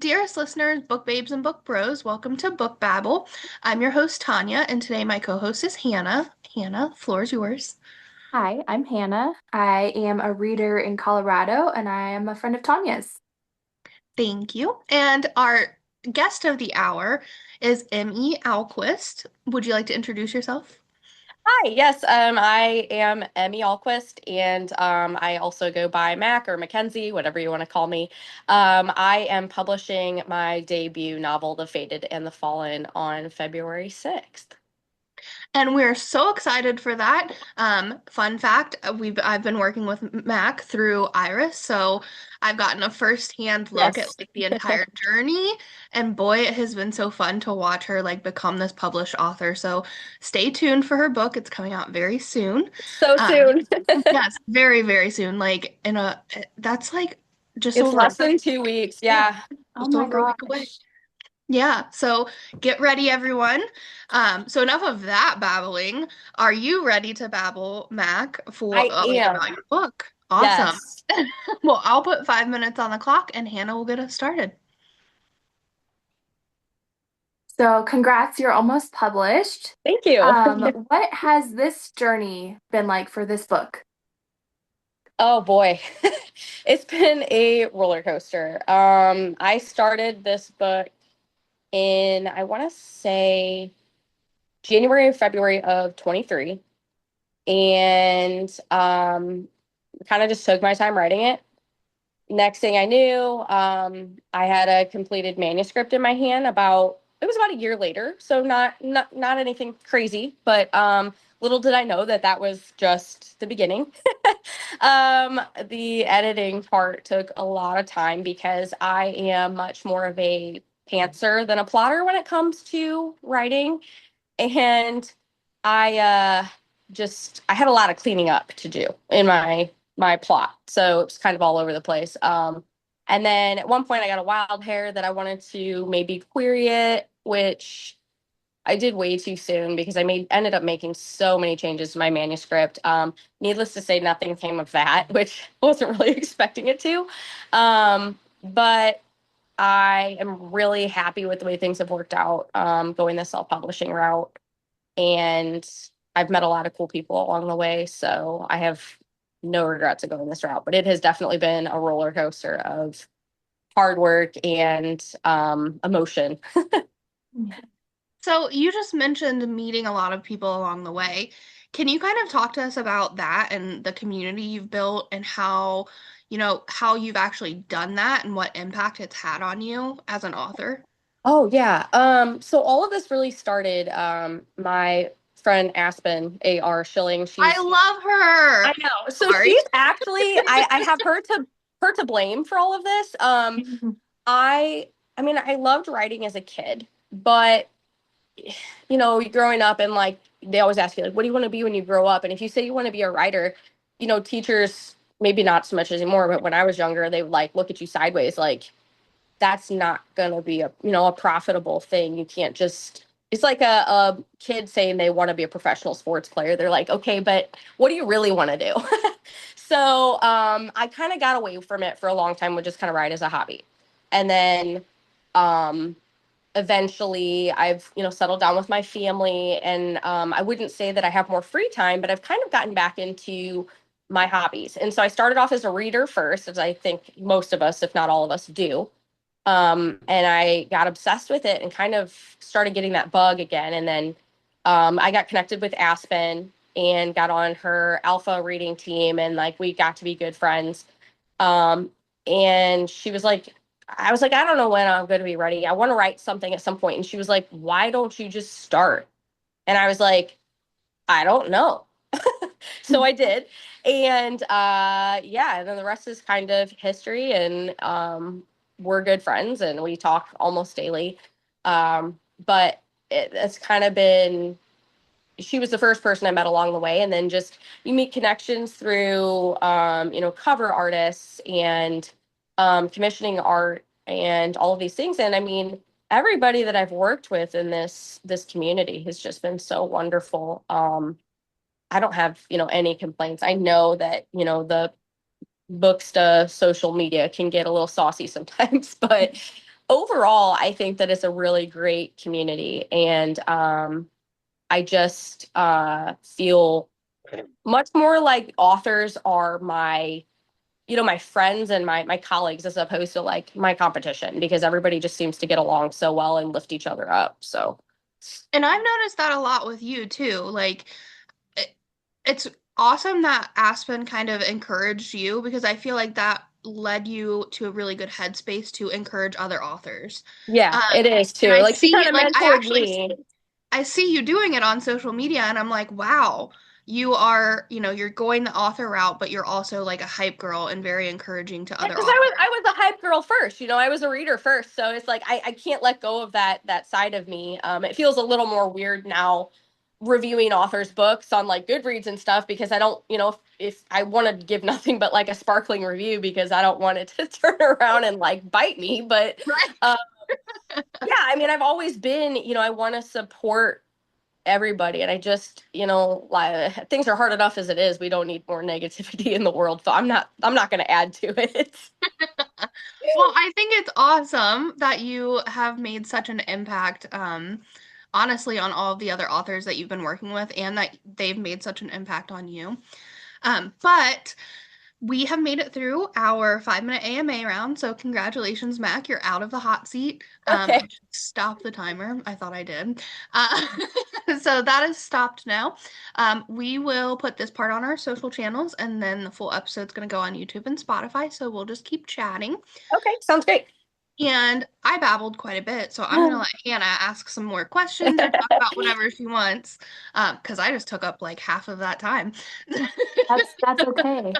Dearest listeners, book babes and book bros, welcome to Book Babble. I'm your host, Tanya, and today my co-host is Hannah. Hannah, floor is yours. Hi, I'm Hannah. I am a reader in Colorado and I am a friend of Tanya's. Thank you. And our guest of the hour is M.E. Alquist. Would you like to introduce yourself? Hi, yes, I am Emmy Allquist, and I also go by Mac or Mackenzie, whatever you want to call me. I am publishing my debut novel, The Fated and the Fallen, on February 6th. And we're so excited for that. Fun fact, I've been working with Mac through Iris, so I've gotten a first-hand look at Yes. like the entire journey. And boy, it has been so fun to watch her like become this published author. So stay tuned for her book. It's coming out very soon. So Um, soon. yes, very, very soon. Like in a that's like just It's over less than 2 weeks. yeah, Yeah. Oh just my over a week away. gosh. Yeah, so get ready, everyone. So enough of that babbling. Are you ready to babble, Mac, for I like about am. your book? Awesome. Yes. Well, I'll put 5 minutes on the clock and Hannah will get us started. So congrats, you're almost published. Thank you. What has this journey been like for this book? Oh boy. It's been a roller coaster. I started this book in, I want to say, January or February of 23, and kind of just took my time writing it. Next thing I knew, I had a completed manuscript in my hand about it was about a year later, so not anything crazy, but little did I know that that was just the beginning. The editing part took a lot of time because I am much more of a pantser than a plotter when it comes to writing. And I just I had a lot of cleaning up to do in my plot. So it was kind of all over the place. And then at one point I got a wild hair that I wanted to maybe query it, which I did way too soon because I made ended up making so many changes to my manuscript. Needless to say, nothing came of that, which I wasn't really expecting it to. But I am really happy with the way things have worked out, going the self-publishing route. And I've met a lot of cool people along the way, so I have no regrets of going this route. But it has definitely been a roller coaster of hard work and emotion. So you just mentioned meeting a lot of people along the way. Can you kind of talk to us about that and the community you've built and how, how you've actually done that and what impact it's had on you as an author? Oh yeah. So all of this really started, my friend Aspen A.R. Schilling. I love I her. know. So Sorry. she's actually I have her to blame for all of this. I I mean I loved writing as a kid, but growing up and like they always ask you like, what do you want to be when you grow up? And if you say you want to be a writer, teachers maybe not so much anymore, but when I was younger, they would like look at you sideways like that's not gonna be a profitable thing. You can't just it's like a kid saying they want to be a professional sports player. They're like, okay, but what do you really want to do? So I kind of got away from it for a long time, would just kind of write as a hobby. And then um, eventually I've, settled down with my family, and I wouldn't say that I have more free time, but I've kind of gotten back into my hobbies. And so I started off as a reader first, as I think most of us, if not all of us, do. And I got obsessed with it and kind of started getting that bug again. And then I got connected with Aspen and got on her alpha reading team, and like we got to be good friends. Um, and she was like, I was like, I don't know when I'm going to be ready. I want to write something at some point. And she was like, why don't you just start? And I was like, I don't know. So I did. And yeah, and then the rest is kind of history. And we're good friends and we talk almost daily. But it's kind of been, she was the first person I met along the way. And then just you meet connections through, cover artists and commissioning art and all of these things. And I mean, everybody that I've worked with in this community has just been so wonderful. I don't have, any complaints. I know that, the books to social media can get a little saucy sometimes, but overall, I think that it's a really great community, and I just feel much more like authors are my, my friends and my colleagues, as opposed to like my competition, because everybody just seems to get along so well and lift each other up. So And I've noticed that a lot with you too. Like it, it's awesome that Aspen kind of encouraged you because I feel like that led you to a really good headspace to encourage other authors. yeah, Um, it is and too. Like she kind of mentored me. I see you doing it on social media and I'm like, wow, you are, you're going the author route, but you're also like a hype girl and very encouraging to Yeah, other because authors. I was a hype girl first. I was a reader first, so it's like I can't let go of that side of me. It feels a little more weird now reviewing authors' books on like Goodreads and stuff, because I don't, if I want to give nothing but like a sparkling review, because I don't want it to turn around and like bite me. But Right. uh, yeah, I mean, I've always been, I want to support everybody, and I just, like, things are hard enough as it is. We don't need more negativity in the world, so I'm not going to add to it. Well, I think it's awesome that you have made such an impact, honestly, on all of the other authors that you've been working with and that they've made such an impact on you. But we have made it through our 5 minute AMA round. So congratulations, Mac. You're out of the hot seat. I Okay. should stop the timer. I thought I did. Uh, so that is stopped now. We will put this part on our social channels and then the full episode's going to go on YouTube and Spotify. So we'll just keep chatting. Okay, sounds great. And I babbled quite a bit, so I'm gonna let Hannah ask some more questions or talk about whatever she wants, because I just took up like half of that time. That's okay.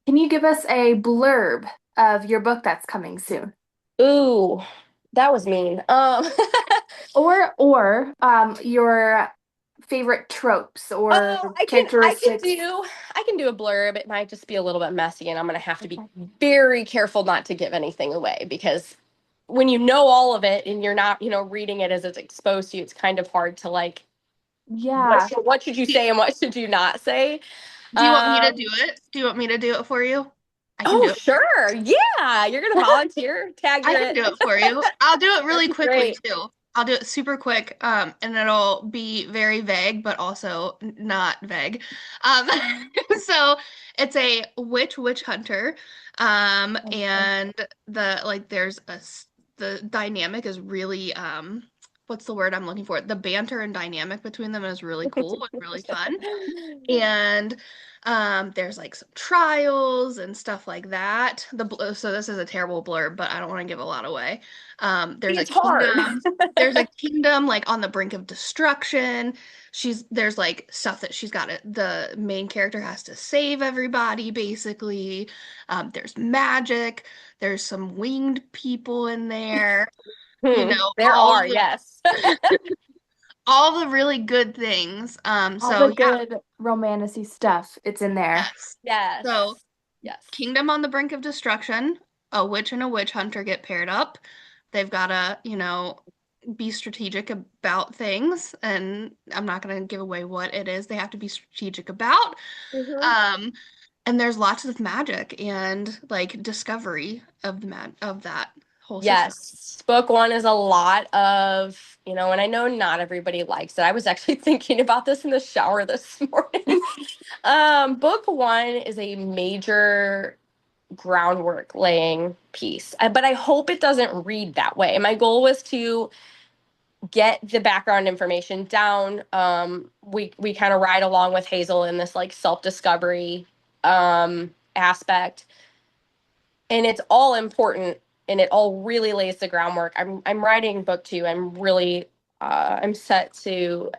Can you give us a blurb of your book that's coming soon? Ooh, that was mean. Or your favorite tropes or Oh, characteristics. I can do a blurb. It might just be a little bit messy, and I'm gonna have to be Okay. very careful not to give anything away, because when you know all of it and you're not, reading it as it's exposed to you, it's kind of hard to like Yeah. what should you say and what should you not say. Do you want me to do Um, it? Do you want me to do it for you? I can do oh it. sure. Yeah, you're gonna volunteer, tag I your can do it for you. I'll do it really That'd be quickly great. too. I'll do it super quick, and it'll be very vague, but also not vague. Um, so it's a witch hunter, Okay. and there's the dynamic is really what's the word I'm looking for? The banter and dynamic between them is really cool and really fun. And there's like some trials and stuff like that. So this is a terrible blurb, but I don't want to give a lot away. There's a It's hard. kingdom. There's a kingdom like on the brink of destruction. There's like stuff that she's got to, the main character has to save everybody basically. There's magic. There's some winged people in there. There are, yes. All the really good things. All the So yeah, good romantic stuff, it's in there. yes. So Yes. Yes. Kingdom on the brink of destruction. A witch and a witch hunter get paired up. They've got to, be strategic about things, and I'm not going to give away what it is they have to be strategic about. Hmm. Um, and there's lots of magic and like discovery of of that whole system. Yes. Book one is a lot of, and I know not everybody likes it. I was actually thinking about this in the shower this morning. Book one is a major groundwork laying piece, but I hope it doesn't read that way. My goal was to get the background information down. We kind of ride along with Hazel in this like self-discovery aspect, and it's all important, and it all really lays the groundwork. I'm writing book two. I'm set to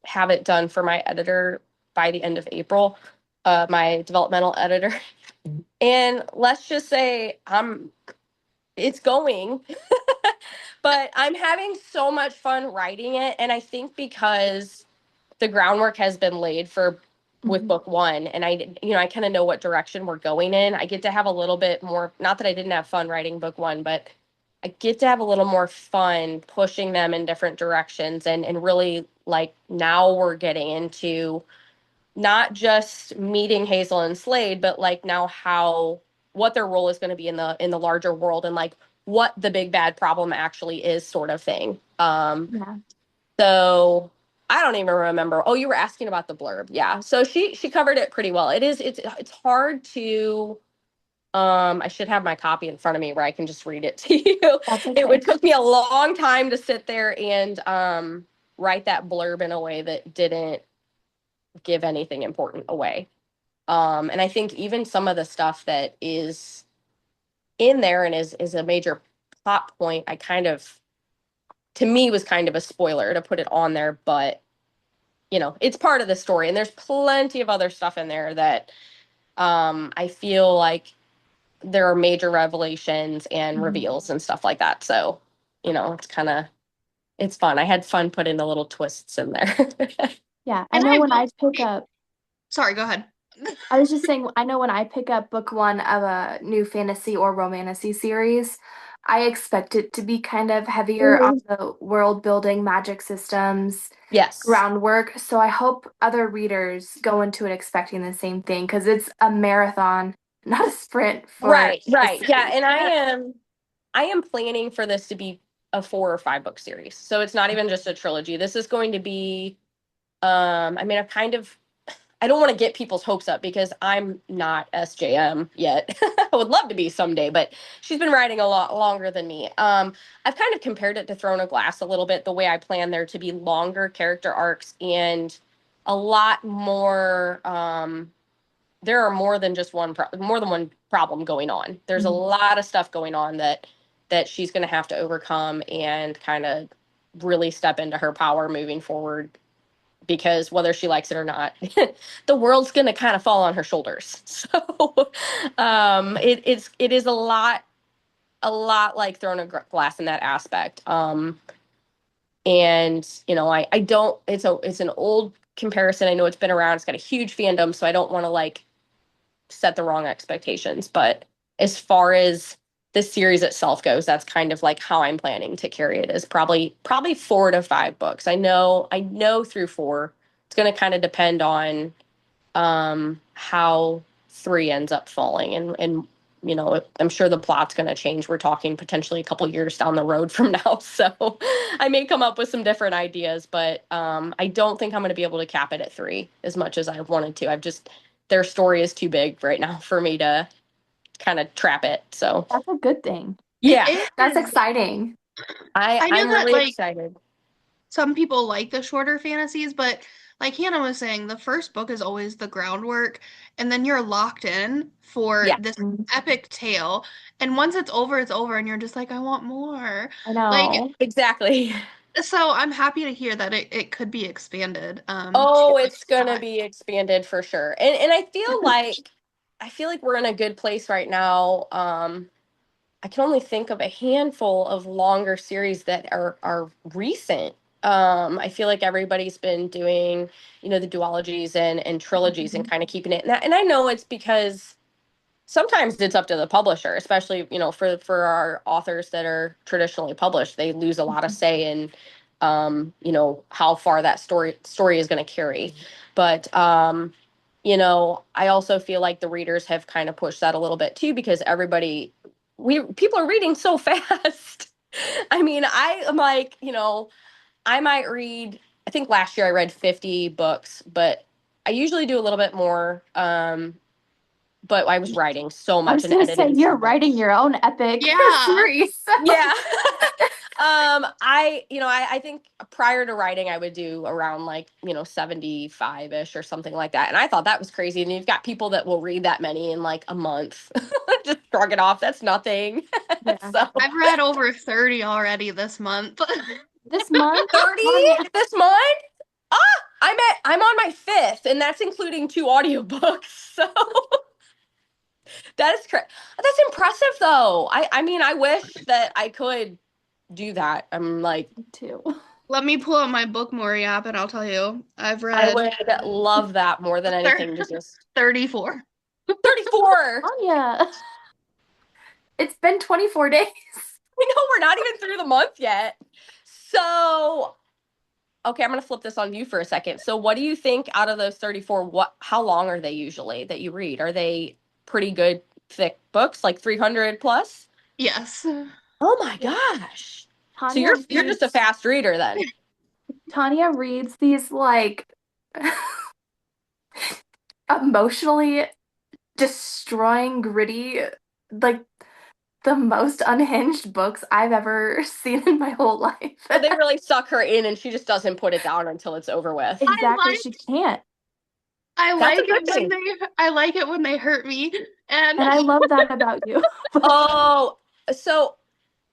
have it done for my editor by the end of April, my developmental editor. And let's just say it's going. But I'm having so much fun writing it, and I think because the groundwork has been laid for with Mhm. book one, and I kind of know what direction we're going in. I get to have a little bit more, not that I didn't have fun writing book one, but I get to have a little more fun pushing them in different directions, and really, like, now we're getting into not just meeting Hazel and Slade, but like now how what their role is going to be in the larger world, and like what the big bad problem actually is, sort of thing. Yeah. So I don't even remember. Oh, you were asking about the blurb. Yeah. So she covered it pretty well. It's hard to I should have my copy in front of me where I can just read it to you. That's It okay. would took me a long time to sit there and write that blurb in a way that didn't give anything important away. And I think even some of the stuff that is in there and is a major plot point, I kind of, to me, was kind of a spoiler to put it on there, but it's part of the story. And there's plenty of other stuff in there that I feel like there are major revelations and reveals and stuff like that. So, it's fun. I had fun putting the little twists in there. Yeah. I And know I when will I pick up, sorry, go ahead. I was just saying, I know when I pick up book one of a new fantasy or romantasy series, I expect it to be kind of heavier on the world building, magic systems, Yes. groundwork. So I hope other readers go into it expecting the same thing because it's a marathon, not a sprint for Right, a right. Yeah, series. and I am planning for this to be a 4 or 5 book series. So it's not even just a trilogy. This is going to be I mean, I don't want to get people's hopes up because I'm not SJM yet. I would love to be someday, but she's been writing a lot longer than me. I've kind of compared it to Throne of Glass a little bit, the way I plan there to be longer character arcs and a lot more. There are more than just more than one problem going on. There's a lot of stuff going on that she's going to have to overcome and kind of really step into her power moving forward because whether she likes it or not, the world's going to kind of fall on her shoulders. So it is a lot like Throne of Glass in that aspect. And I don't. It's an old comparison. I know it's been around. It's got a huge fandom, so I don't want to like set the wrong expectations. But as far as the series itself goes, that's kind of like how I'm planning to carry it is probably 4 to 5 books. I know through four. It's going to kind of depend on how three ends up falling and I'm sure the plot's going to change. We're talking potentially a couple years down the road from now, so I may come up with some different ideas, but I don't think I'm going to be able to cap it at 3 as much as I wanted to. Their story is too big right now for me to kind of trap it. So That's a good thing. yeah, It That's is. exciting. I know I'm that really like excited. some people like the shorter fantasies, but like Hannah was saying, the first book is always the groundwork, and then you're locked in for Yeah, this epic tale. And once it's over, and you're just like, I want more. I Like, know. exactly. so I'm happy to hear that it could be expanded to Oh, like it's gonna 5. be expanded for sure. And I feel like we're in a good place right now. I can only think of a handful of longer series that are recent. I feel like everybody's been doing, the duologies and trilogies and kind of keeping it. And I know it's because sometimes it's up to the publisher, especially, for our authors that are traditionally published, they lose a lot of say in how far that story is going to carry. But I also feel like the readers have kind of pushed that a little bit too because people are reading so fast. I mean, I am like, I might read, I think last year I read 50 books, but I usually do a little bit more. But I was writing so I much was and gonna say editing you're so writing much. your own epic Yeah. series. Yeah. I think prior to writing, I would do around like, 75-ish or something like that. And I thought that was crazy. And you've got people that will read that many in like a month. Just shrug it off. That's nothing. Yeah. So I've read over 30 already this month. This month? 30 Oh yeah. this month? Ah, I'm on my 5th, and that's including 2 audiobooks. So that is correct. That's impressive though. I mean, I wish that I could do that. I'm like, Too. Let me pull up my Book Mori app and I'll tell you. I've I read would love that more than thir- anything to just 34. 34. Oh yeah. It's been 24 days. We know we're not even through the month yet. So, okay, I'm going to flip this on you for a second. So, what do you think out of those 34, how long are they usually that you read? Are they pretty good thick books, like 300 plus? Yes. Oh my gosh. So Tanya you're just a reads fast reader then. Tanya reads these like emotionally destroying, gritty, like the most unhinged books I've ever seen in my whole life. So they really suck her in and she just doesn't put it down until it's over with. I Exactly, like she can't. I That's a like good it when thing. they hurt me. And And I love that about you. But Oh, so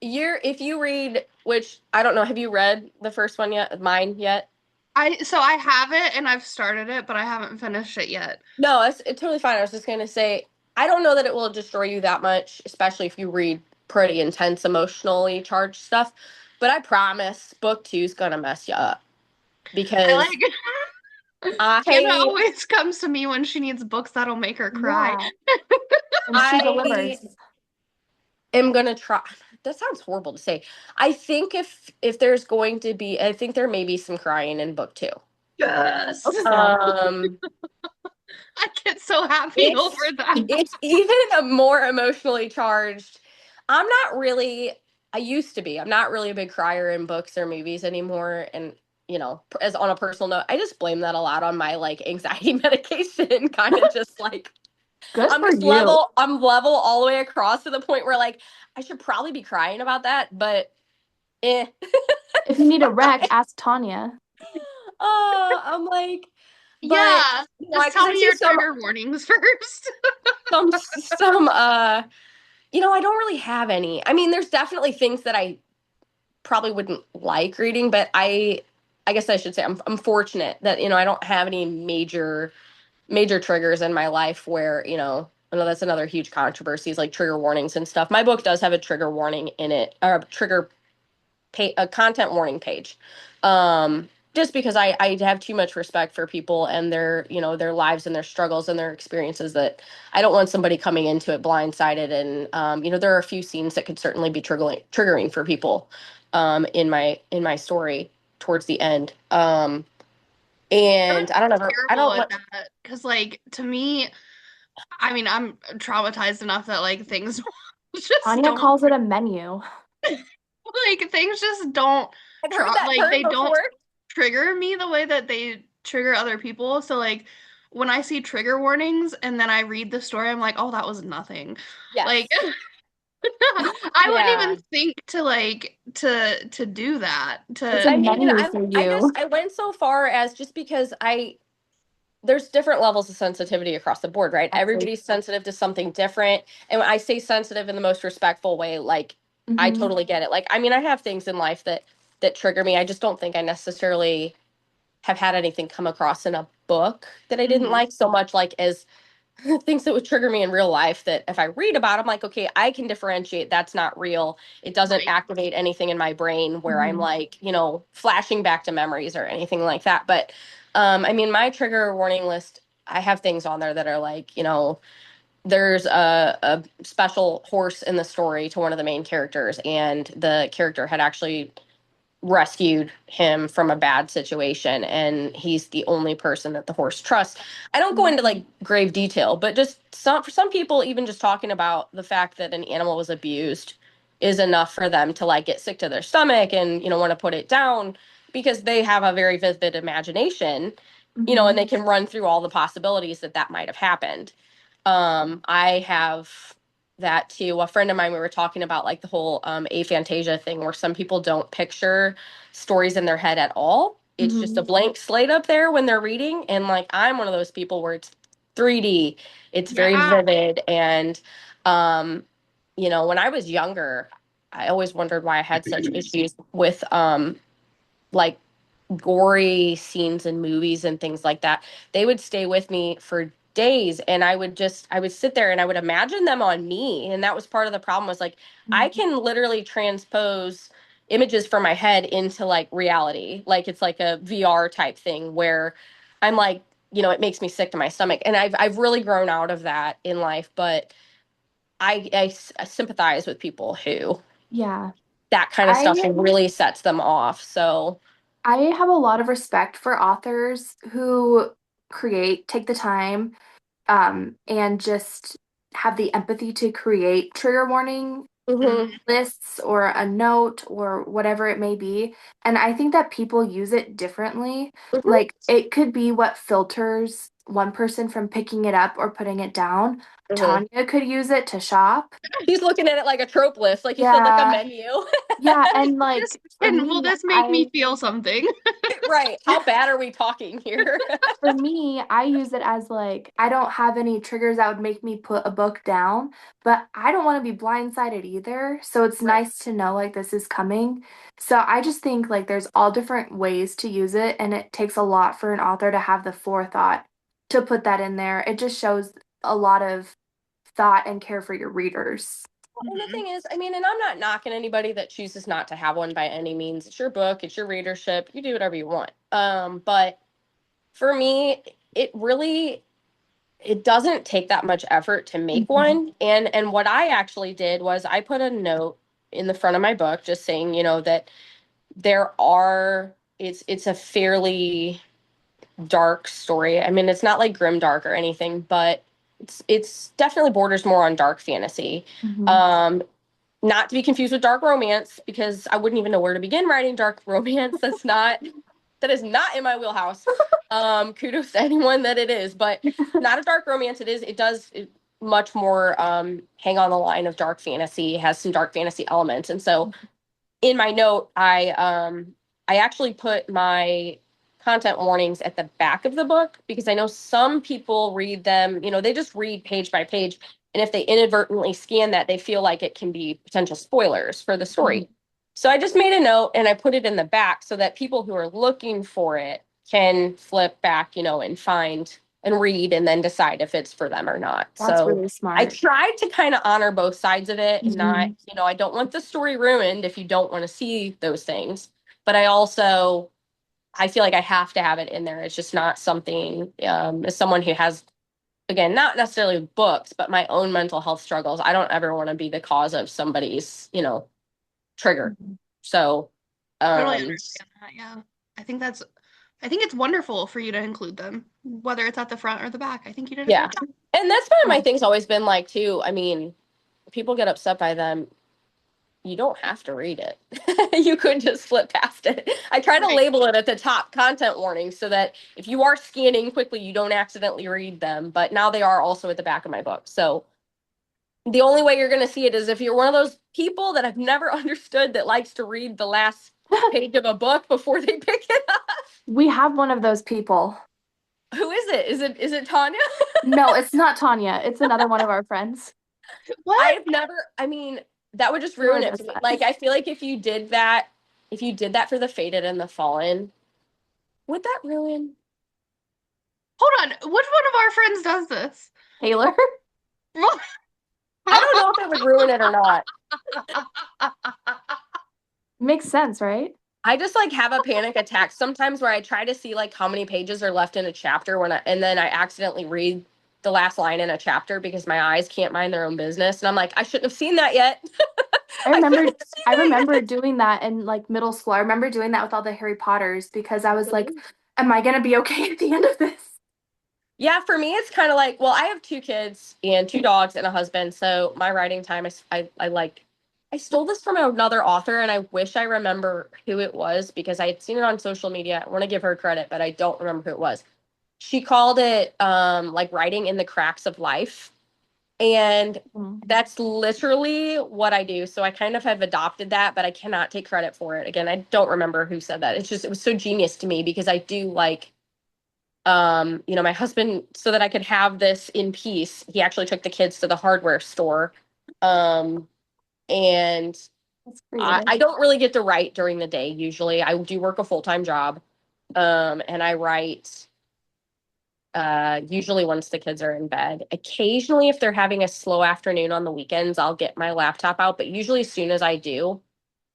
if you read, which I don't know, have you read the first one yet? Mine yet? I have it and I've started it, but I haven't finished it yet. No, it's totally fine. I was just gonna say, I don't know that it will destroy you that much, especially if you read pretty intense, emotionally charged stuff. But I promise, book two is gonna mess you up I because like Hannah I always comes to me when she needs books that'll make her cry. yeah, and she I delivers. am gonna try. That sounds horrible to say. I think if there's going to be, I think there may be some crying in book two. Yes. Hope so. I get so happy over It's that. it's even a more emotionally charged. I'm not really. I used to be. I'm not really a big crier in books or movies anymore. And as on a personal note, I just blame that a lot on my like anxiety medication. Kind of just like Good I'm for just you. level. I'm level all the way across to the point where like I should probably be crying about that, but eh. If you need a rec, ask Tanya. I'm like, but Yeah. Just because tell I me see your some trigger warnings first. some I don't really have any. I mean, there's definitely things that I probably wouldn't like reading, but I guess I should say I'm fortunate that I don't have any major triggers in my life where I know that's another huge controversy is like trigger warnings and stuff. My book does have a trigger warning in it, or a content warning page. Just because I have too much respect for people and their lives and their struggles and their experiences that I don't want somebody coming into it blindsided. And there are a few scenes that could certainly be triggering for people in my story towards the end. I would And I be don't ever I terrible don't at want that because, like, to me, I mean, I'm traumatized enough that like things just Tanya don't calls it a menu. like things just don't I've heard that like term they don't before. trigger me the way that they trigger other people. So like when I see trigger warnings and then I read the story, I'm like, oh, that was nothing. Like Yes. I wouldn't Yeah. even think to like to do that. It's a I To mean, menu I for I guess you. I went so far as just because there's different levels of sensitivity across the board, right? Exactly. Everybody's sensitive to something different. And when I say sensitive in the most respectful way, like I Hmm. totally get it. Like, I mean, I have things in life that trigger me. I just don't think I necessarily have had anything come across in a book that I didn't Mhm. like so much like as things that would trigger me in real life that if I read about, I'm like, okay, I can differentiate. That's not real. It doesn't Right. activate anything in my brain where I'm Hmm. like, flashing back to memories or anything like that. But I mean, my trigger warning list, I have things on there that are like, there's a special horse in the story to one of the main characters, and the character had actually rescued him from a bad situation, and he's the only person that the horse trusts. I don't go into like grave detail, but just for some people, even just talking about the fact that an animal was abused is enough for them to like get sick to their stomach and want to put it down because they have a very vivid imagination, Hmm. and they can run through all the possibilities that might have happened. I have that too. A friend of mine, we were talking about like the whole aphantasia thing where some people don't picture stories in their head at all. It's just a Hmm. blank slate up there when they're reading. And like I'm one of those people where it's 3D, it's very Yeah. vivid. And when I was younger, I always wondered why I had such issues with like gory scenes in movies and things like that. They would stay with me for days, and I would sit there and I would imagine them on me. And that was part of the problem was like I can literally transpose images from my head into like reality. Like it's like a VR type thing where I'm like, it makes me sick to my stomach. And I've really grown out of that in life, but I sympathize with people who Yeah. that kind of stuff I really sets them off. So, I have a lot of respect for authors who take the time, and just have the empathy to create trigger warning Mm-hmm. lists or a note or whatever it may be. And I think that people use it differently. Mm-hmm. Like it could be what filters one person from picking it up or putting it down. Mm-hmm. Tanya could use it to shop. He's looking at it like a trope list, like you said, like a Yeah. menu. Yeah. And This like for and will me, this make me feel something? Right. How bad are we talking here? for me, I use it as like, I don't have any triggers that would make me put a book down, but I don't want to be blindsided either. So it's Right. nice to know like this is coming. So I just think like there's all different ways to use it, and it takes a lot for an author to have the forethought to put that in there. It just shows a lot of thought and care for your readers. And the Mhm. thing is, I mean, and I'm not knocking anybody that chooses not to have one by any means. It's your book, it's your readership. You do whatever you want. But for me, it really it doesn't take that much effort to make Mhm. one. And what I actually did was I put a note in the front of my book just saying, that there are it's a fairly dark story. I mean, it's not like grim dark or anything, but it's definitely borders more on dark fantasy. Mhm. Um, not to be confused with dark romance, because I wouldn't even know where to begin writing dark romance. That is not in my wheelhouse. Kudos to anyone that it is, but not a dark romance. It much more hang on the line of dark fantasy, has some dark fantasy elements. And so in my note, I actually put my content warnings at the back of the book, because I know some people read them, they just read page by page. And if they inadvertently scan that, they feel like it can be potential spoilers for the story. So I just made a note and I put it in the back so that people who are looking for it can flip back, and find and read and then decide if it's for them or not. That's So really I smart. tried to kind of honor both sides of it and not, Mhm. I don't want the story ruined if you don't want to see those things. But I feel like I have to have it in there. It's just not something, as someone who has, again, not necessarily books, but my own mental health struggles, I don't ever want to be the cause of somebody's, trigger. Mhm. So, Totally um, understand that. Yeah. I think that's I think it's wonderful for you to include them, whether it's at the front or the back. I think you did a yeah. great job. And that's one of Yeah. my things always been like, too. I mean, people get upset by them. You don't have to read it. You could just flip past it. I try to Right. label it at the top, content warning, so that if you are scanning quickly, you don't accidentally read them. But now they are also at the back of my book. So the only way you're going to see it is if you're one of those people that I've never understood that likes to read the last page of a book before they pick it up. We have one of those people. Who is it? Is it Tanya? No, it's not Tanya. It's another one of our friends. What? I've never, I mean, that would just Taylor ruin it does for me. that. Like, I feel like if you did that for the Fated and the Fallen, would that ruin? Hold on. Which one of our friends does this? Taylor. I don't know if it would ruin it or not. Makes sense, right? I just like have a panic attack sometimes where I try to see like how many pages are left in a chapter and then I accidentally read the last line in a chapter because my eyes can't mind their own business. And I'm like, I shouldn't have seen that yet. I I remember shouldn't have seen I that remember yet. doing that in like middle school. I remember doing that with all the Harry Potters because I was like, Mhm. am I gonna be okay at the end of this? Yeah, for me, it's kind of like, well, I have two kids and two dogs and a husband. So my writing time, I stole this from another author and I wish I remember who it was because I had seen it on social media. I want to give her credit, but I don't remember who it was. She called it like writing in the cracks of life. And Mm. that's literally what I do. So I kind of have adopted that, but I cannot take credit for it. Again, I don't remember who said that. It was so genius to me because I do like my husband, so that I could have this in peace, he actually took the kids to the hardware store. Um, and That's I, creative. I don't really get to write during the day usually. I do work a full-time job. And I write usually once the kids are in bed. Occasionally, if they're having a slow afternoon on the weekends, I'll get my laptop out, but usually as soon as I do,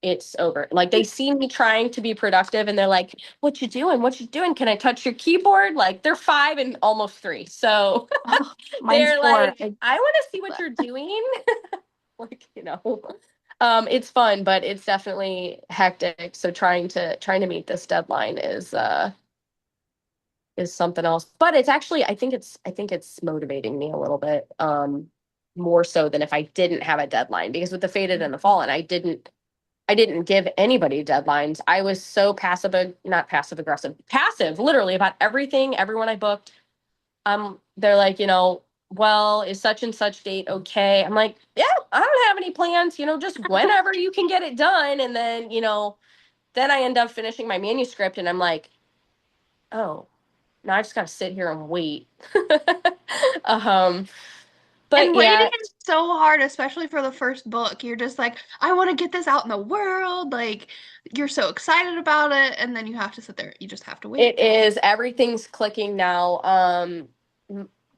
it's over. Like they see me trying to be productive and they're like, "What you doing? What you doing? Can I touch your keyboard?" Like they're 5 and almost 3. So Oh, mine's they're 4. like, "I want to see what you're doing." Like, it's fun, but it's definitely hectic. So trying to meet this deadline is something else. But it's actually I think it's motivating me a little bit. more so than if I didn't have a deadline. Because with the Faded and the Fallen, I didn't give anybody deadlines. I was so not passive aggressive, passive literally about everything, everyone I booked. They're like, well, is such and such date okay? I'm like, yeah, I don't have any plans, just whenever you can get it done. And then, then I end up finishing my manuscript and I'm like, oh, now I just got to sit here and wait. um, but And waiting yeah, is so hard, especially for the first book. You're just like, I want to get this out in the world. Like, you're so excited about it, and then you have to sit there. You just have to wait. it is, everything's clicking now.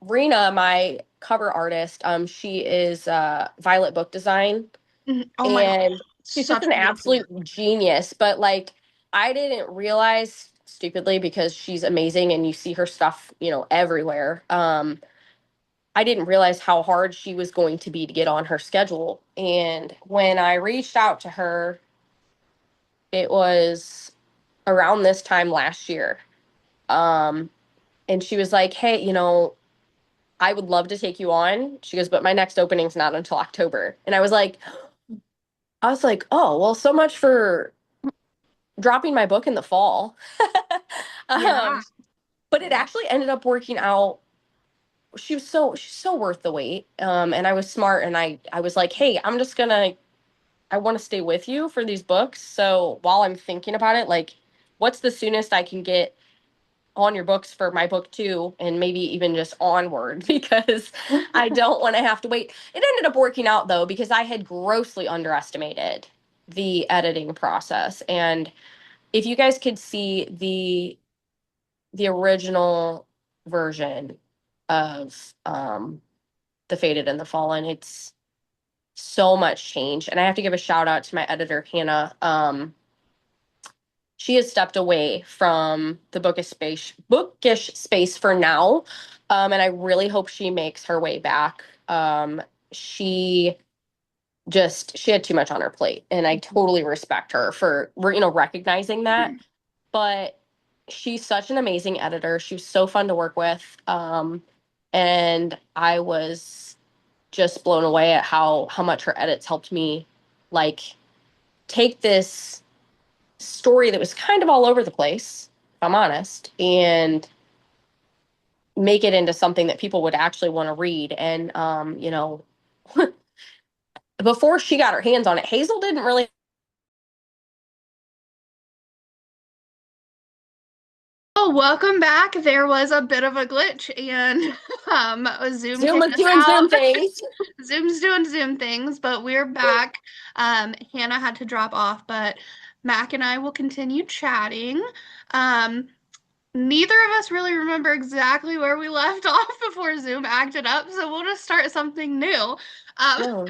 Rena, my cover artist, she is Violet Book Design, Mhm. Oh my God, and she's just such an beautiful work. absolute genius. But like, I didn't realize stupidly because she's amazing and you see her stuff, everywhere. I didn't realize how hard she was going to be to get on her schedule. And when I reached out to her, it was around this time last year. Um, and she was like, "Hey, I would love to take you on." She goes, "But my next opening's not until October." And I was like, "Oh, well, so much for dropping my book in the fall." Yeah. um, but it actually ended up working out. She's so worth the wait. And I was smart and I was like, "Hey, I want to stay with you for these books. So while I'm thinking about it, like, what's the soonest I can get on your books for my book too, and maybe even just onward because I don't want to have to wait." It ended up working out though because I had grossly underestimated the editing process. And if you guys could see the original version of The Fated and the Fallen, it's so much change. And I have to give a shout out to my editor, Hannah. She has stepped away from the bookish space for now. And I really hope she makes her way back. She she had too much on her plate, and I totally respect her for recognizing that. But she's such an amazing editor. She was so fun to work with. And I was just blown away at how much her edits helped me, like, take this story that was kind of all over the place, if I'm honest, and make it into something that people would actually want to read. And before she got her hands on it, Hazel didn't really. Oh, welcome back. There was a bit of a glitch, and Zoom Zoom kicked was us doing out. Zoom things. Zoom's doing Zoom things, but we're back. Hannah had to drop off, but Mac and I will continue chatting. Um, Neither of us really remember exactly where we left off before Zoom acted up, so we'll just start something new. Um, No.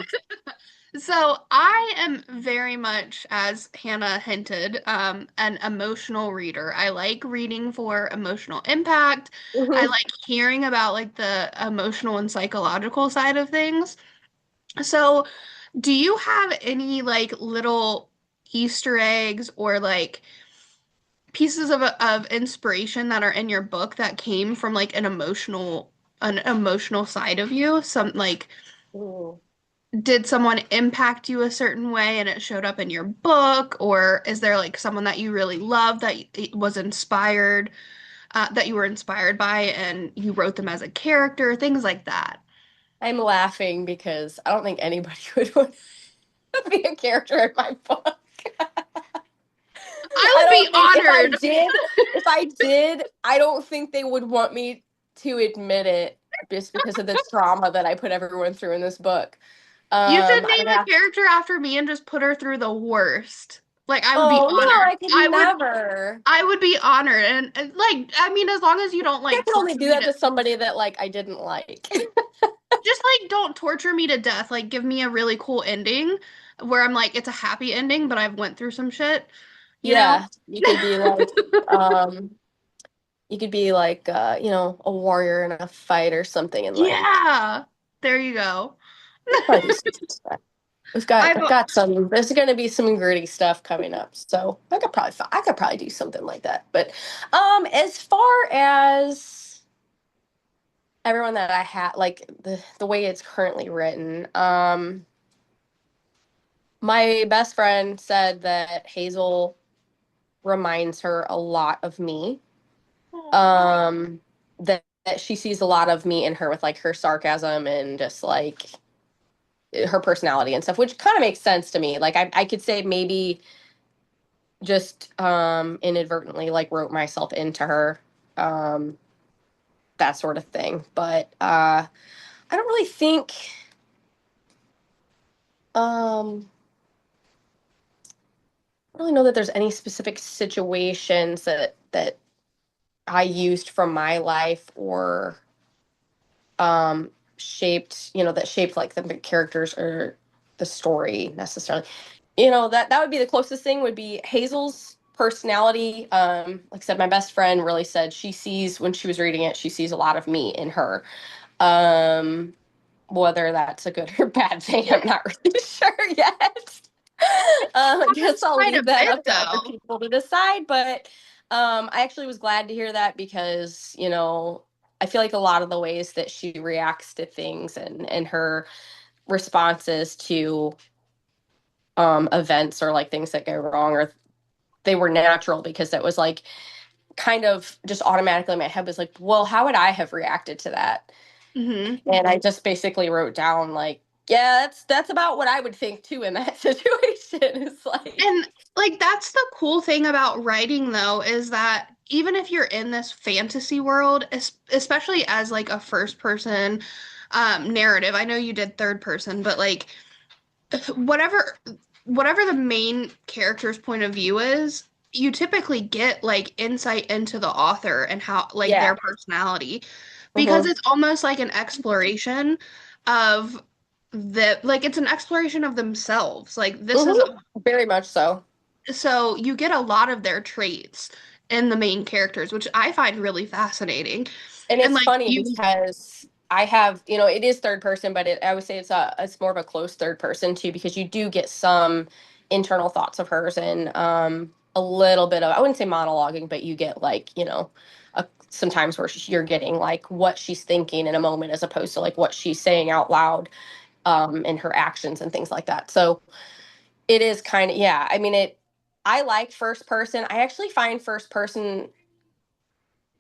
so I am very much, as Hannah hinted, an emotional reader. I like reading for emotional impact. I Mhm. like hearing about like the emotional and psychological side of things. So, do you have any like little Easter eggs or like pieces of inspiration that are in your book that came from like an emotional side of you? Some like Ooh. did someone impact you a certain way and it showed up in your book, or is there like someone that you really love that was inspired that you were inspired by and you wrote them as a character, things like that? I'm laughing because I don't think anybody would want to be a character in my book. I I would be don't think honored. if I did, I don't think they would want me to admit it just because of the trauma that I put everyone through in this book. You should I would name a have. character after me and just put her through the worst. Like I would be Oh no, honored. I could I would never. I would be honored and like I mean as long as you don't I like could only torture do me that to to somebody that like I didn't like. just like don't torture me to death. Like give me a really cool ending where I'm like it's a happy ending but I've went through some shit, you know? Yeah, um, you could be like, a warrior in a fight or something, and like, Yeah. There you go. we could probably do something like that. I've I've got some. There's going to be some gritty stuff coming up, so I could probably do something like that. But, as far as everyone that I had, like the way it's currently written. My best friend said that Hazel reminds her a lot of me. Um, that she sees a lot of me in her with like her sarcasm and just like her personality and stuff, which kind of makes sense to me. Like I could say maybe just inadvertently like wrote myself into her, um that sort of thing. But I don't really think um I don't really know that there's any specific situations that I used from my life or shaped, that shaped like the characters or the story necessarily. That would be the closest thing would be Hazel's personality. Like I said, my best friend really said she sees when she was reading it, she sees a lot of me in her. Um, Whether that's a good or bad thing, I'm not really sure yet. I guess Happens I'll quite a leave that bit up to other though. people to decide. But I actually was glad to hear that because, I feel like a lot of the ways that she reacts to things and her responses to events or like things that go wrong or they were natural because it was like kind of just automatically in my head was like, well, how would I have reacted to that? Hmm. And I just basically wrote down like, yeah, that's about what I would think too in that situation. It's like, And like that's the cool thing about writing though is that even if you're in this fantasy world, especially as like a first person narrative, I know you did third person, but like whatever whatever the main character's point of view is, you typically get like insight into the author and how like yeah. their personality because Hmm. it's almost like an exploration of like it's an exploration of themselves. Like this is Hmm. Very much so. so you get a lot of their traits in the main characters, which I find really fascinating. And And it's like funny you because I have, it is third person, but I would say it's more of a close third person too, because you do get some internal thoughts of hers and a little bit of, I wouldn't say monologuing, but you get like, sometimes where you're getting like what she's thinking in a moment as opposed to like what she's saying out loud in her actions and things like that. So it is kind of, yeah. I mean, I like first person. I actually find first person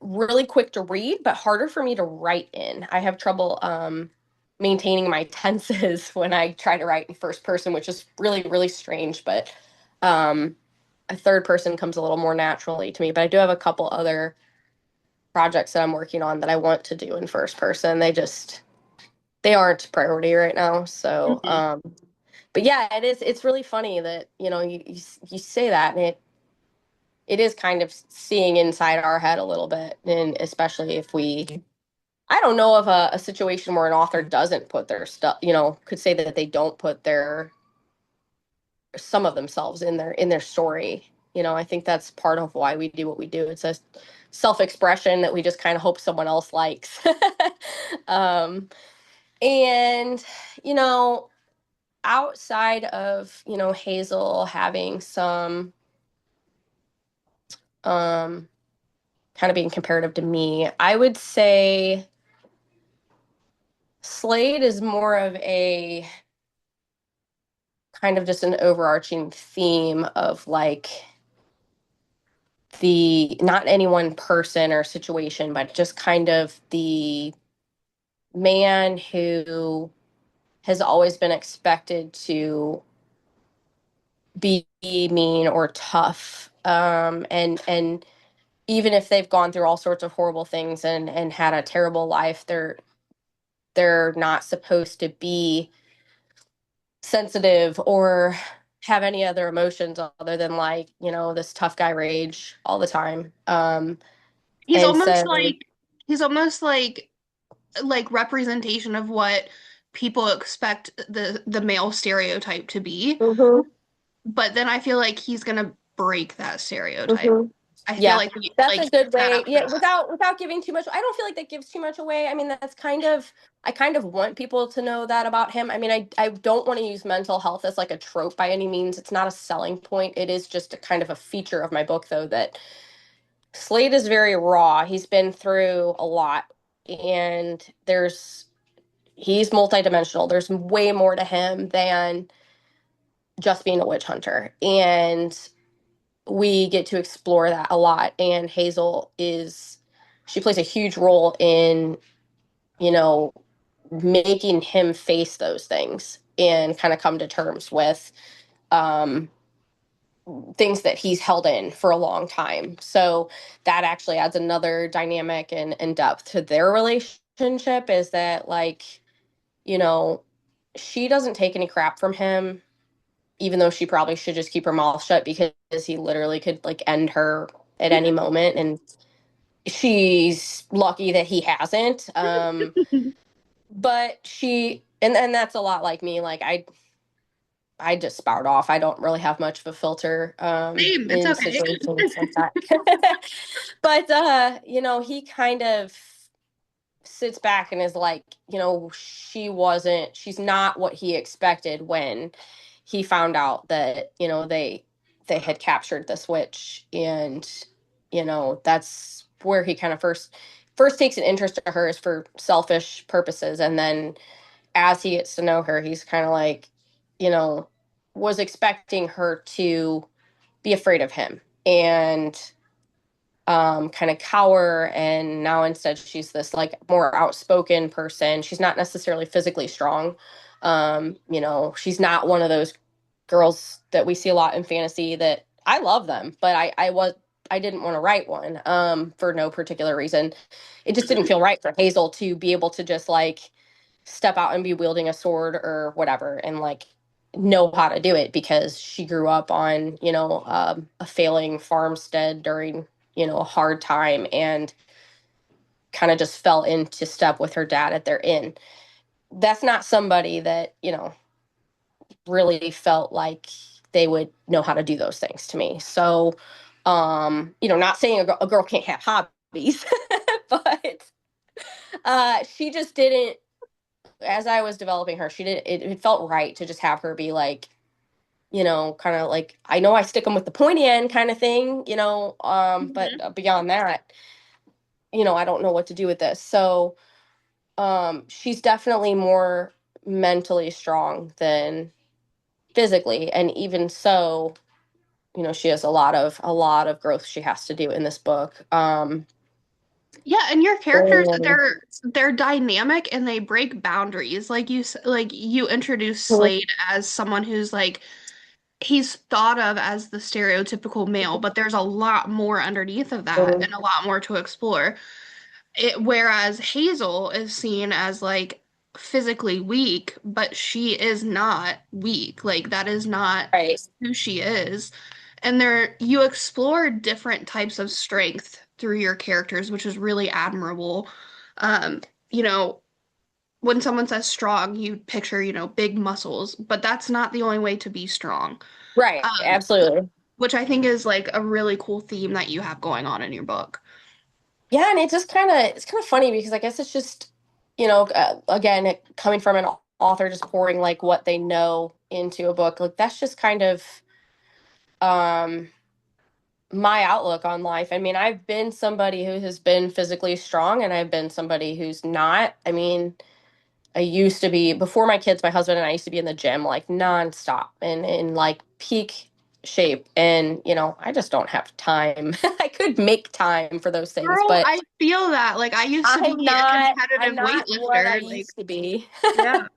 really quick to read, but harder for me to write in. I have trouble maintaining my tenses when I try to write in first person, which is really, really strange. But um, a third person comes a little more naturally to me. But I do have a couple other projects that I'm working on that I want to do in first person. They aren't priority right now. So, Mhm. but yeah, it's really funny that, you say that and it is kind of seeing inside our head a little bit. And especially if I don't know of a situation where an author doesn't put their stuff, could say that they don't put some of themselves in their story. I think that's part of why we do what we do. It's a self-expression that we just kind of hope someone else likes. um, and, you know, outside of, Hazel having some um kind of being comparative to me, I would say Slade is more of a kind of just an overarching theme of like the not any one person or situation, but just kind of the man who has always been expected to be mean or tough. And even if they've gone through all sorts of horrible things and had a terrible life, they're not supposed to be sensitive or have any other emotions other than like, this tough guy rage all the time. He's And almost so like he's almost like representation of what people expect the male stereotype to be. mhm, But then I feel like he's gonna break that stereotype. mhm. I feel Yeah, like we that's like a good set way. up for Yeah, that. without giving too much. I don't feel like that gives too much away. I mean, that's kind of I kind of want people to know that about him. I mean, I don't want to use mental health as like a trope by any means. It's not a selling point. It is just a kind of a feature of my book though that Slade is very raw. He's been through a lot and he's multidimensional. There's way more to him than just being a witch hunter. And we get to explore that a lot. And she plays a huge role in, you know, making him face those things and kind of come to terms with um, things that he's held in for a long time. So that actually adds another dynamic and depth to their relationship, is that, like, you know, she doesn't take any crap from him, even though she probably should just keep her mouth shut because he literally could like end her at any moment. And she's lucky that he hasn't. But and that's a lot like me. Like I just spout off. I don't really have much of a filter Same, it's in okay. situations like that. But he kind of sits back and is like, she's not what he expected when he found out that, they had captured this witch. And, that's where he kind of first takes an interest in her is for selfish purposes. And then as he gets to know her, he's kind of like, you know, was expecting her to be afraid of him and kind of cower. And now instead she's this like more outspoken person. She's not necessarily physically strong. She's not one of those girls that we see a lot in fantasy that I love them, but I didn't want to write one for no particular reason. It just didn't feel right for Hazel to be able to just like step out and be wielding a sword or whatever and like know how to do it because she grew up on a failing farmstead during a hard time and kind of just fell into step with her dad at their inn. That's not somebody that really felt like they would know how to do those things to me. So not saying a girl can't have hobbies but she just didn't. As I was developing her, she did it felt right to just have her be like, kind of like, I know I stick them with the pointy end kind of thing, but Mhm. beyond that, I don't know what to do with this. So she's definitely more mentally strong than physically. And even so, she has a lot of growth she has to do in this book. Yeah, and your characters, And- they're dynamic and they break boundaries. Like you introduce Slade as someone who's like he's thought of as the stereotypical male, but there's a lot more underneath of that and a lot more to explore. Whereas Hazel is seen as like physically weak, but she is not weak. Like that is not right. who she is. And you explore different types of strength through your characters, which is really admirable. Um, you know, when someone says strong, you picture, big muscles, but that's not the only way to be strong. Right. Um, Absolutely. which I think is like a really cool theme that you have going on in your book. Yeah, and it's kind of funny because I guess it's just again coming from an author just pouring like what they know into a book, like that's just kind of um my outlook on life. I mean, I've been somebody who has been physically strong and I've been somebody who's not. I mean, I used to be, before my kids, my husband and I used to be in the gym like nonstop and in like peak shape. And, I just don't have time. I could make time for those things, Girl, but I feel that. Like I used to be a I'm competitive not what I weightlifter. Like, used to be. yeah,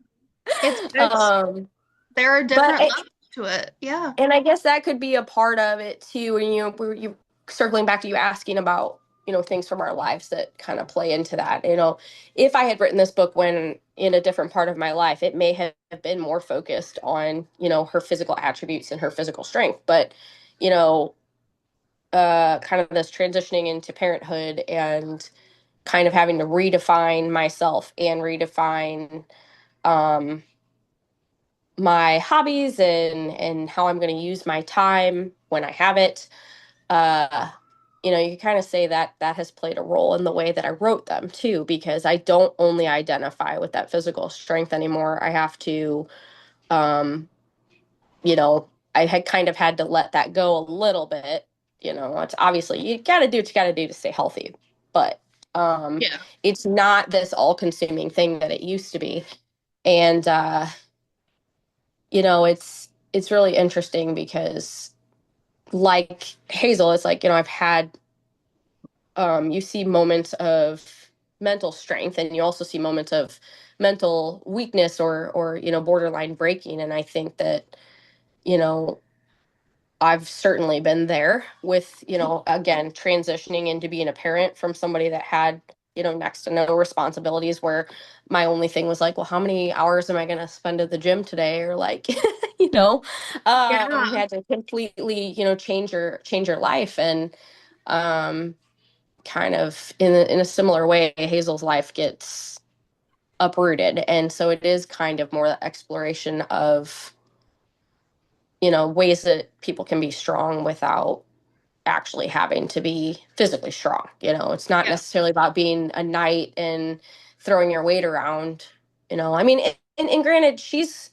it's um, there are but different levels to it. Yeah. and I guess that could be a part of it too. And you circling back to you asking about things from our lives that kind of play into that. If I had written this book when in a different part of my life, it may have been more focused on her physical attributes and her physical strength. But you know, kind of this transitioning into parenthood and kind of having to redefine myself and redefine um, my hobbies and how I'm going to use my time when I have it. Uh, you can kind of say that that has played a role in the way that I wrote them too, because I don't only identify with that physical strength anymore. I have to, um, I had kind of had to let that go a little bit. It's obviously you got to do what you got to do to stay healthy, but Yeah. It's not this all-consuming thing that it used to be. And it's really interesting because like Hazel, it's like, I've had you see moments of mental strength, and you also see moments of mental weakness or borderline breaking. And I think that, you know, I've certainly been there with, again, transitioning into being a parent from somebody that had, next to no responsibilities, where my only thing was like, well, how many hours am I going to spend at the gym today? Or like, Yeah. had to completely, change your life. And, um, kind of in a similar way, Hazel's life gets uprooted. And so it is kind of more the exploration of, ways that people can be strong without actually having to be physically strong. It's not Yeah. necessarily about being a knight and throwing your weight around. I mean, and granted, she's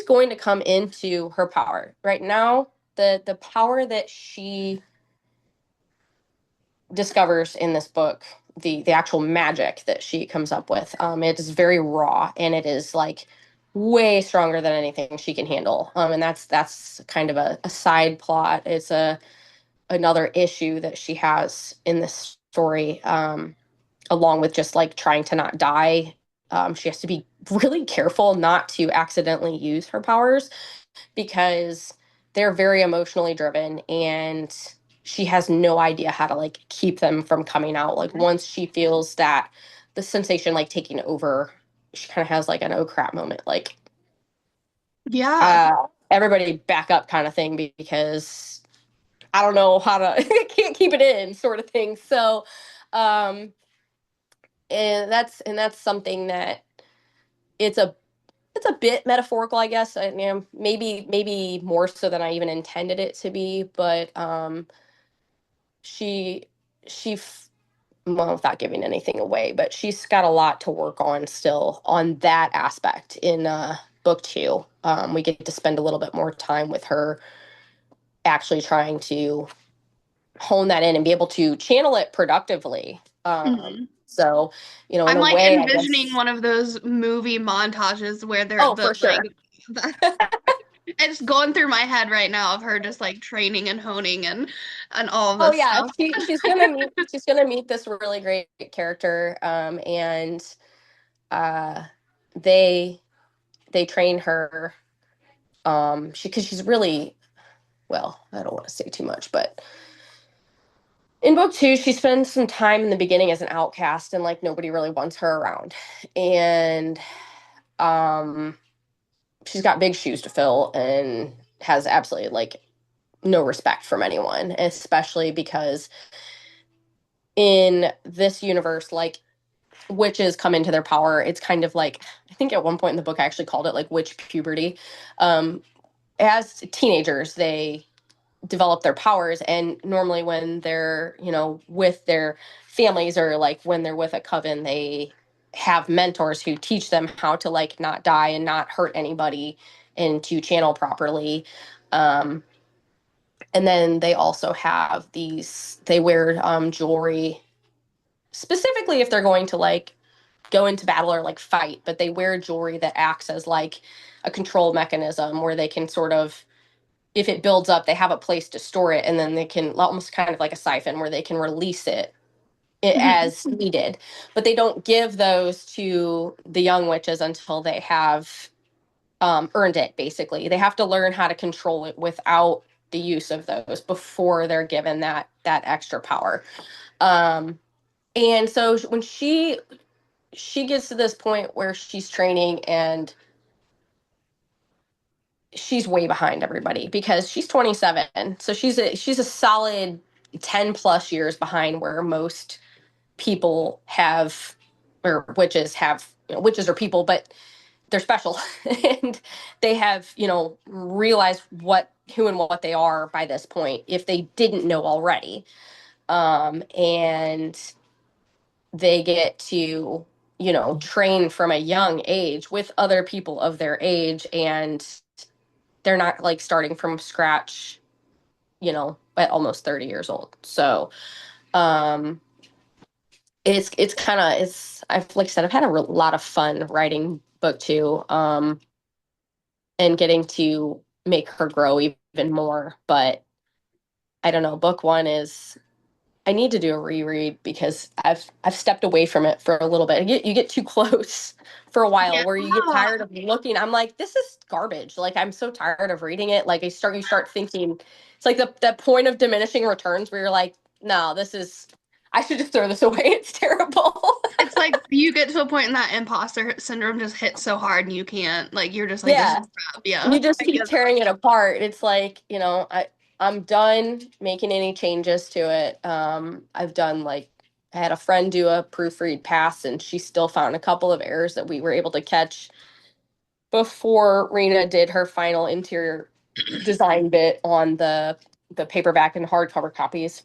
going to come into her power right now. The power that she discovers in this book, the actual magic that she comes up with, it is very raw, and it is like way stronger than anything she can handle. And that's kind of a side plot. It's another issue that she has in this story, along with just like trying to not die. She has to be really careful not to accidentally use her powers, because they're very emotionally driven, and she has no idea how to like keep them from coming out. Like once she feels that the sensation like taking over, she kind of has like an oh crap moment, like Yeah. everybody back up kind of thing, because I don't know how to can't keep it in sort of thing. So um and that's something that it's a it's a bit metaphorical, I guess. Maybe more so than I even intended it to be. But she she well, without giving anything away, but she's got a lot to work on still on that aspect in book two. We get to spend a little bit more time with her, actually trying to hone that in and be able to channel it productively. Mhm. So, in I'm a like way, I envisioning guess. one of those movie montages where they're Oh, the for like sure. it's going through my head right now of her just like training and honing and all of Oh this yeah, stuff. she's gonna meet this really great character, and uh, they they train her, because she's really, well, I don't want to say too much, but in book two, she spends some time in the beginning as an outcast, and like nobody really wants her around, and um, she's got big shoes to fill, and has absolutely like no respect from anyone, especially because in this universe, like witches come into their power. It's kind of like, I think at one point in the book I actually called it like witch puberty. Um, as teenagers, they develop their powers, and normally when they're with their families, or like when they're with a coven, they have mentors who teach them how to like not die and not hurt anybody, and to channel properly. Um, and then they also have they wear jewelry, specifically if they're going to like go into battle or like fight, but they wear jewelry that acts as like a control mechanism, where they can sort of, if it builds up, they have a place to store it, and then they can almost kind of like a siphon, where they can release it Mhm. as needed. But they don't give those to the young witches until they have earned it. Basically, they have to learn how to control it without the use of those before they're given that extra power. Um, and so when she gets to this point where she's training, and she's way behind everybody, because she's 27, so she's a solid 10 plus years behind where most people have, or witches have, witches are people, but they're special and they have, realized who and what they are by this point, if they didn't know already. And they get to, train from a young age with other people of their age, and they're not like starting from scratch, at almost 30 years old. So, um, it's kind of it's I've like I said I've had a lot of fun writing book two, and getting to make her grow even more. But I don't know, book one is I need to do a reread because I've stepped away from it for a little bit. You get too close for a while Yeah. where you get tired of looking. I'm like, this is garbage. Like I'm so tired of reading it. Like you start thinking it's like the point of diminishing returns where you're like, no, this is I should just throw this away. It's terrible. It's like you get to a point in that imposter syndrome just hits so hard and you can't, like, you're just like, this is Yeah. crap. Yeah. You just I keep get tearing it apart. It's like, I'm done making any changes to it. I've done like I had a friend do a proofread pass and she still found a couple of errors that we were able to catch before Rena did her final interior design bit on the paperback and hardcover copies.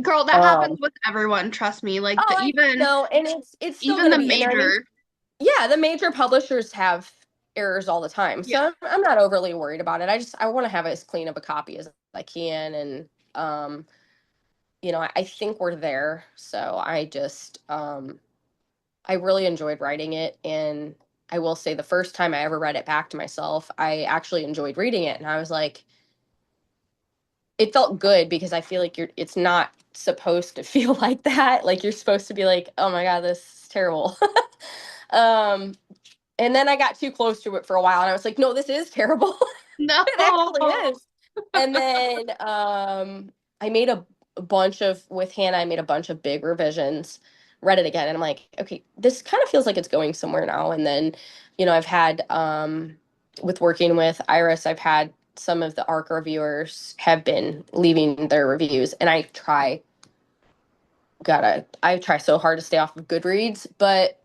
Girl, that happens Um, with everyone, trust me. Like oh, the I know, and it's still even going to the be in there. I mean, major. yeah, the major publishers have errors all the time. Yeah. So I'm not overly worried about it. I want to have as clean of a copy as I can. And, I think we're there. So I really enjoyed writing it. And I will say the first time I ever read it back to myself, I actually enjoyed reading it. And I was like, it felt good because I feel like it's not supposed to feel like that. Like you're supposed to be like, oh my God, this is terrible. um, And then I got too close to it for a while and I was like, no, this is terrible. No. It actually is. And then I made a bunch of with Hannah, I made a bunch of big revisions, read it again, and I'm like, okay, this kind of feels like it's going somewhere now. And then, I've had with working with Iris, I've had some of the ARC reviewers have been leaving their reviews, and I try so hard to stay off of Goodreads, but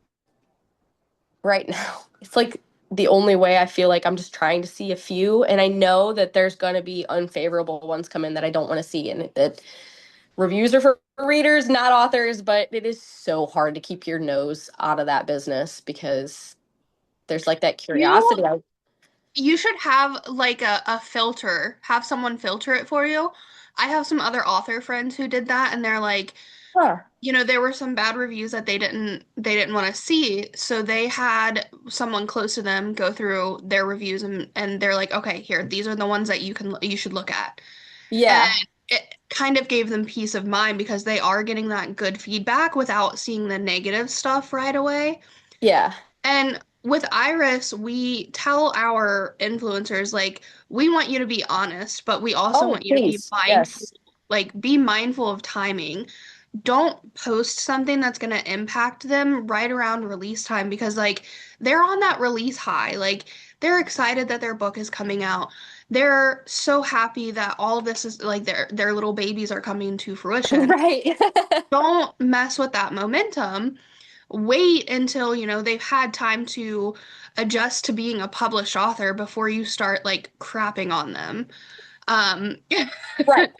right now. It's like the only way I feel like I'm just trying to see a few. And I know that there's going to be unfavorable ones come in that I don't want to see. And that reviews are for readers, not authors. But it is so hard to keep your nose out of that business because there's like that You curiosity. you should have like a filter, have someone filter it for you. I have some other author friends who did that and they're like, Huh. there were some bad reviews that they didn't want to see, so they had someone close to them go through their reviews and they're like, okay, here, these are the ones that you should look at. And Yeah. it kind of gave them peace of mind because they are getting that good feedback without seeing the negative stuff right away. Yeah. And with Iris, we tell our influencers, like, we want you to be honest, but we also Oh, want you to be please. mindful. Yes. Like, be mindful of timing. Don't post something that's going to impact them right around release time because, like, they're on that release high. Like, they're excited that their book is coming out. They're so happy that all of this is like their little babies are coming to fruition. Right. Don't mess with that momentum. Wait until, they've had time to adjust to being a published author before you start like crapping on them. Um, Right.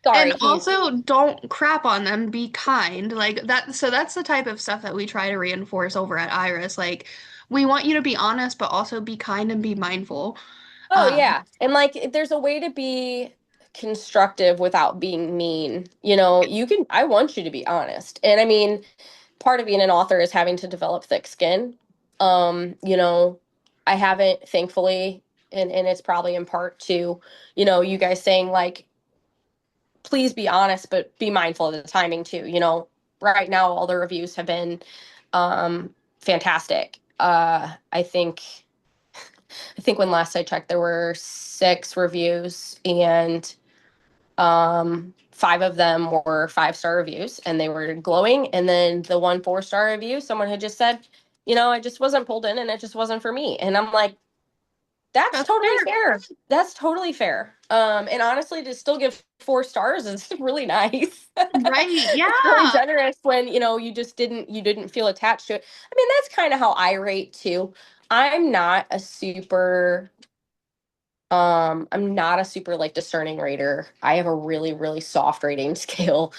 and Sorry. also don't crap on them, be kind. Like that, so that's the type of stuff that we try to reinforce over at Iris. Like we want you to be honest, but also be kind and be mindful. Oh Um, yeah. And like there's a way to be constructive without being mean. I want you to be honest. And I mean, part of being an author is having to develop thick skin. I haven't thankfully and it's probably in part to, you guys saying like please be honest but be mindful of the timing too. Right now all the reviews have been fantastic. I think when last I checked, there were 6 reviews, and five of them were 5-star reviews, and they were glowing. And then the one 4-star review, someone had just said, I just wasn't pulled in, and it just wasn't for me. And I'm like, that's that's totally fair. fair. That's totally fair. And honestly, to still give 4 stars is really nice. Right. It's really Yeah. generous when you didn't feel attached to it. I mean, that's kind of how I rate too. I'm not a super I'm not a super like discerning rater. I have a really, really soft rating scale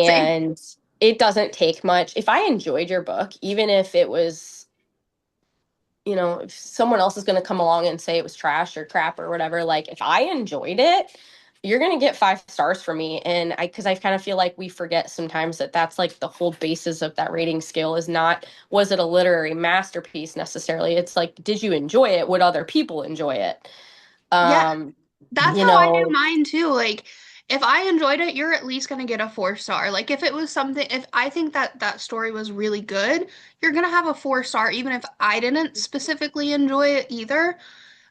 Same. and it doesn't take much. If I enjoyed your book, even if it was, if someone else is going to come along and say it was trash or crap or whatever, like if I enjoyed it, you're gonna get 5 stars from me. And because I kind of feel like we forget sometimes that that's like the whole basis of that rating scale is not, was it a literary masterpiece necessarily? It's like, did you enjoy it? Would other people enjoy it? Yeah, Um, that's you how I do know, mine too. Like, if I enjoyed it, you're at least gonna get a 4 star. Like, if it was something, if I think that that story was really good, you're gonna have a 4 star, even if I didn't specifically enjoy it either.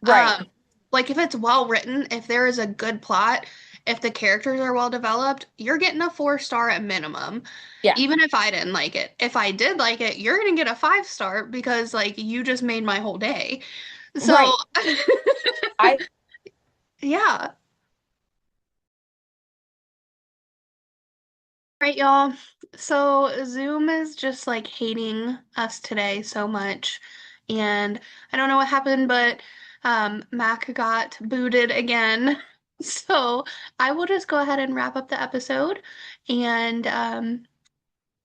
right. Um, like if it's well written, if there is a good plot, if the characters are well developed, you're getting a 4 star at minimum. Yeah, Even if I didn't like it. If I did like it, you're gonna get a 5 star because like you just made my whole day. So, right. I yeah. Right, y'all. So Zoom is just like hating us today so much. And I don't know what happened, but Mac got booted again. So I will just go ahead and wrap up the episode. And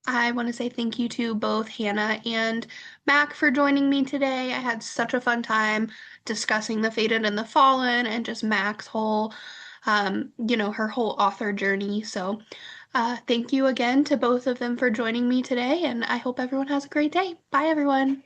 I want to say thank you to both Hannah and Mac for joining me today. I had such a fun time discussing The Fated and the Fallen and just Mac's whole, her whole author journey. So, thank you again to both of them for joining me today, and I hope everyone has a great day. Bye, everyone.